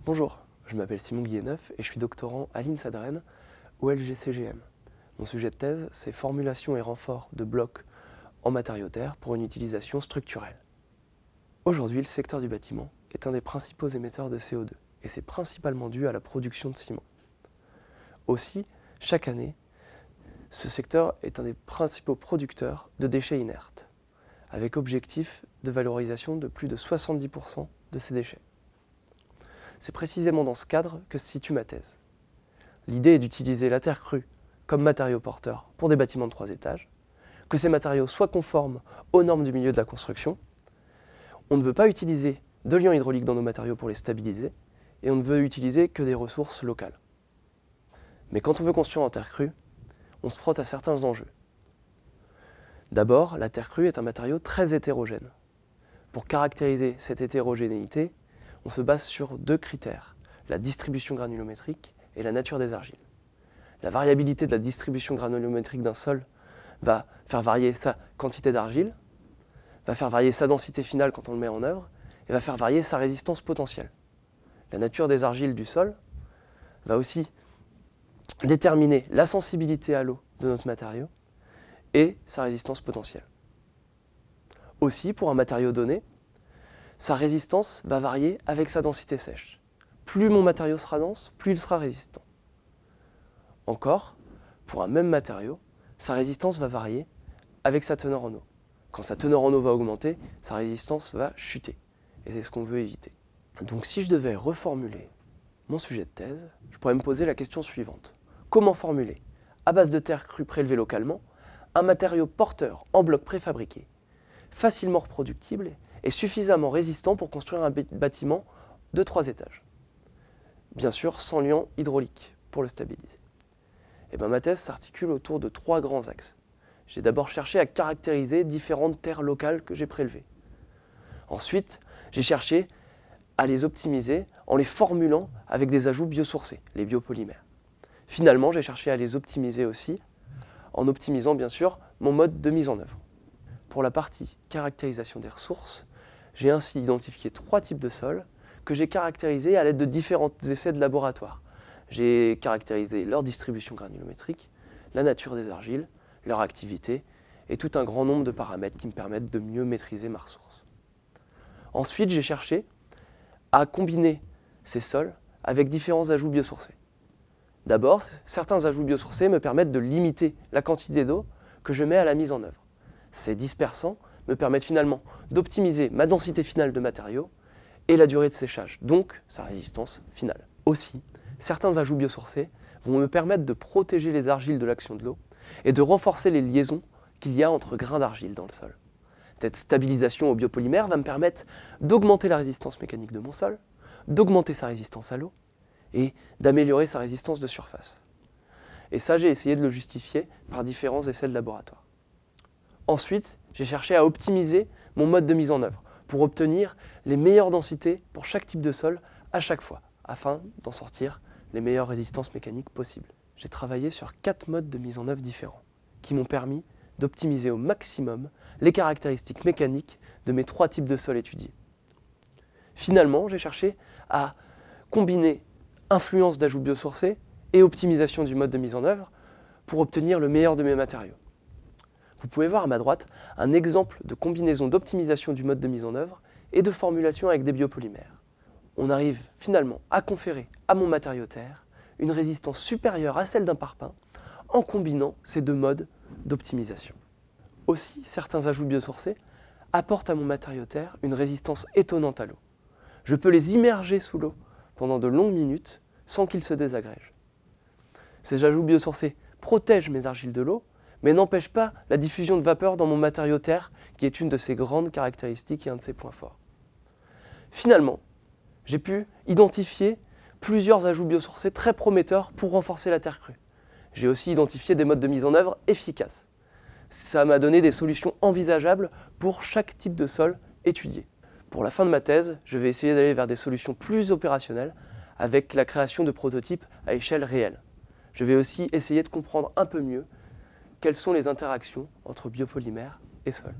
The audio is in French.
Bonjour, je m'appelle Simon Guilleneuf et je suis doctorant à l'INSA de Rennes au LGCGM. Mon sujet de thèse, c'est formulation et renfort de blocs en matériaux terre pour une utilisation structurelle. Aujourd'hui, le secteur du bâtiment est un des principaux émetteurs de CO2 et c'est principalement dû à la production de ciment. Aussi, chaque année, ce secteur est un des principaux producteurs de déchets inertes, avec objectif de valorisation de plus de 70% de ces déchets. C'est précisément dans ce cadre que se situe ma thèse. L'idée est d'utiliser la terre crue comme matériau porteur pour des bâtiments de 3 étages, que ces matériaux soient conformes aux normes du milieu de la construction. On ne veut pas utiliser de liant hydraulique dans nos matériaux pour les stabiliser, et on ne veut utiliser que des ressources locales. Mais quand on veut construire en terre crue, on se frotte à certains enjeux. D'abord, la terre crue est un matériau très hétérogène. Pour caractériser cette hétérogénéité, on se base sur 2 critères, la distribution granulométrique et la nature des argiles. La variabilité de la distribution granulométrique d'un sol va faire varier sa quantité d'argile, va faire varier sa densité finale quand on le met en œuvre, et va faire varier sa résistance potentielle. La nature des argiles du sol va aussi déterminer la sensibilité à l'eau de notre matériau et sa résistance potentielle. Aussi, pour un matériau donné, sa résistance va varier avec sa densité sèche. Plus mon matériau sera dense, plus il sera résistant. Encore, pour un même matériau, sa résistance va varier avec sa teneur en eau. Quand sa teneur en eau va augmenter, sa résistance va chuter. Et c'est ce qu'on veut éviter. Donc si je devais reformuler mon sujet de thèse, je pourrais me poser la question suivante. Comment formuler, à base de terre crue prélevée localement, un matériau porteur en bloc préfabriqué, facilement reproductible et suffisamment résistant pour construire un bâtiment de 3 étages. Bien sûr, sans liant hydraulique pour le stabiliser. Et ma thèse s'articule autour de 3 grands axes. J'ai d'abord cherché à caractériser différentes terres locales que j'ai prélevées. Ensuite, j'ai cherché à les optimiser en les formulant avec des ajouts biosourcés, les biopolymères. Finalement, j'ai cherché à les optimiser aussi en optimisant bien sûr mon mode de mise en œuvre. Pour la partie caractérisation des ressources, j'ai ainsi identifié 3 types de sols que j'ai caractérisés à l'aide de différents essais de laboratoire. J'ai caractérisé leur distribution granulométrique, la nature des argiles, leur activité et tout un grand nombre de paramètres qui me permettent de mieux maîtriser ma ressource. Ensuite, j'ai cherché à combiner ces sols avec différents ajouts biosourcés. D'abord, certains ajouts biosourcés me permettent de limiter la quantité d'eau que je mets à la mise en œuvre. Ces dispersants me permettent finalement d'optimiser ma densité finale de matériaux et la durée de séchage, donc sa résistance finale. Aussi, certains ajouts biosourcés vont me permettre de protéger les argiles de l'action de l'eau et de renforcer les liaisons qu'il y a entre grains d'argile dans le sol. Cette stabilisation au biopolymère va me permettre d'augmenter la résistance mécanique de mon sol, d'augmenter sa résistance à l'eau et d'améliorer sa résistance de surface. Et ça, j'ai essayé de le justifier par différents essais de laboratoire. Ensuite, j'ai cherché à optimiser mon mode de mise en œuvre pour obtenir les meilleures densités pour chaque type de sol à chaque fois, afin d'en sortir les meilleures résistances mécaniques possibles. J'ai travaillé sur 4 modes de mise en œuvre différents qui m'ont permis d'optimiser au maximum les caractéristiques mécaniques de mes 3 types de sols étudiés. Finalement, j'ai cherché à combiner influence d'ajouts biosourcés et optimisation du mode de mise en œuvre pour obtenir le meilleur de mes matériaux. Vous pouvez voir à ma droite un exemple de combinaison d'optimisation du mode de mise en œuvre et de formulation avec des biopolymères. On arrive finalement à conférer à mon matériau terre une résistance supérieure à celle d'un parpaing en combinant ces 2 modes d'optimisation. Aussi, certains ajouts biosourcés apportent à mon matériau terre une résistance étonnante à l'eau. Je peux les immerger sous l'eau pendant de longues minutes sans qu'ils se désagrègent. Ces ajouts biosourcés protègent mes argiles de l'eau, mais n'empêchent pas la diffusion de vapeur dans mon matériau terre, qui est une de ses grandes caractéristiques et un de ses points forts. Finalement, j'ai pu identifier plusieurs ajouts biosourcés très prometteurs pour renforcer la terre crue. J'ai aussi identifié des modes de mise en œuvre efficaces. Ça m'a donné des solutions envisageables pour chaque type de sol étudié. Pour la fin de ma thèse, je vais essayer d'aller vers des solutions plus opérationnelles avec la création de prototypes à échelle réelle. Je vais aussi essayer de comprendre un peu mieux quelles sont les interactions entre biopolymères et sol.